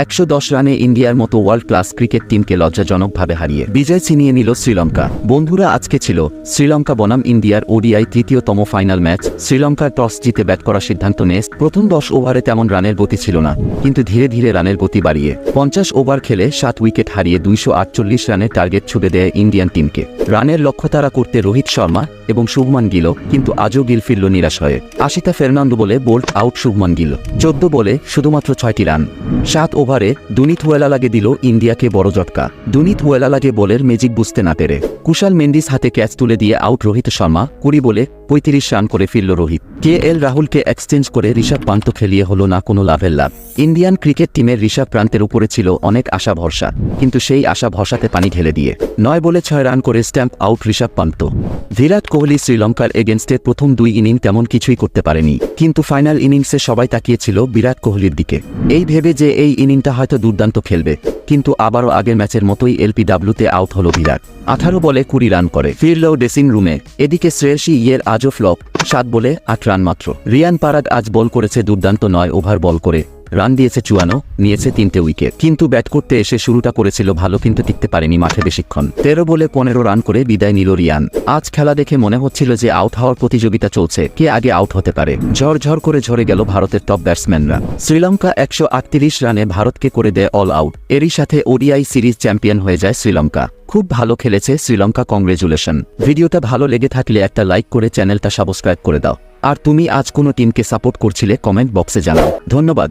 110 রানে ইন্ডিয়ার মতো ওয়ার্ল্ড ক্লাস ক্রিকেট টিমকে লজ্জাজনকভাবে হারিয়ে বিজয় ছিনিয়ে নিল শ্রীলঙ্কা। বন্ধুরা, আজকে ছিল শ্রীলঙ্কা বনাম ইন্ডিয়ার ওডিআই তৃতীয়তম ফাইনাল ম্যাচ। শ্রীলঙ্কার টস জিতে ব্যাট করার সিদ্ধান্ত নেয়। প্রথম 10 ওভারে তেমন রানের গতি ছিল না, কিন্তু ধীরে ধীরে রানের গতি বাড়িয়ে 50 ওভার খেলে 7 উইকেট হারিয়ে 248 রানের টার্গেট ছুড়ে দেয় ইন্ডিয়ান টিমকে। রানের লক্ষ্য তারা করতে রোহিত শর্মা এবং শুভমান গিল, কিন্তু আজও গিল ফিরল নিরাশ হয়ে। আশিতা ফের্নান্দো বলে বোল্ড আউট শুভমান গিল। 14 বলে শুধুমাত্র 6টি রান। 7 ওভারে দুনিত ওয়েলালাগে দিল ইন্ডিয়াকে বড় ঝটকা। দুনিত ওয়েলালাগে বলের ম্যাজিক বুঝতে না পেরে কুশাল মেন্ডিস হাতে ক্যাচ তুলে দিয়ে আউট রোহিত শর্মা। 20 বলে 35 রান করে ফিরল রোহিত। KL রাহুলকে এক্সচেঞ্জ করে ঋষভ পান্ত খেলিয়ে হলো না কোনো লাভের লাভ। ইন্ডিয়ান ক্রিকেট টিমের ঋষভ পান্তের উপরে ছিল অনেক আশা ভরসা, কিন্তু সেই আশা ভরসাতে পানি ঢেলে দিয়ে 9 বলে 6 রান করে স্ট্যাম্প আউট ঋষভ পান্ত। বিরাট কোহলি শ্রীলঙ্কার এগেনস্টে প্রথম 2 ইনিংস তেমন কিছুই করতে পারেনি, কিন্তু ফাইনাল ইনিংসে সবাই তাকিয়েছিল বিরাট কোহলির দিকে, এই ভেবে যে এই ইনিংসটা হয়তো দুর্দান্ত খেলবে। কিন্তু আবারও আগের ম্যাচের মতোই LPWতে আউট হলো বিরাট। 18 বলে 20 রান করে ফিরল ড্রেসিং রুমে। এদিকে শ্রেয়সী ইয়ের আজও ফ্লপ, 7 বলে 8 রান মাত্র। রিয়ান পারাগ আজ বল করেছে দুর্দান্ত 9 ওভার বল করে, রান দিয়েছে 54, নিয়েছে 3টে উইকেট। কিন্তু ব্যাট করতে এসে শুরুটা করেছিল ভালো, কিন্তু টিকতে পারেনি মাঠে বেশিক্ষণ। 13 বলে 15 রান করে বিদায় নিল রিয়ান। আজ খেলা দেখে মনে হচ্ছিল যে আউট হওয়ার প্রতিযোগিতা চলছে, কে আগে আউট হতে পারে। ঝরঝর করে ঝরে গেল ভারতের টপ ব্যাটসম্যানরা। শ্রীলঙ্কা 138 রানে ভারতকে করে দেয় অল আউট। এরই সাথে ওডিআই সিরিজ চ্যাম্পিয়ন হয়ে যায় শ্রীলঙ্কা। খুব ভালো খেলেছে শ্রীলঙ্কা, কংগ্রেচুলেশন। ভিডিওটা ভালো লেগে থাকলে একটা লাইক করে চ্যানেলটা সাবস্ক্রাইব করে দাও। আর তুমি আজ কোনো টিমকে সাপোর্ট করছিলে কমেন্ট বক্সে জানাও। ধন্যবাদ।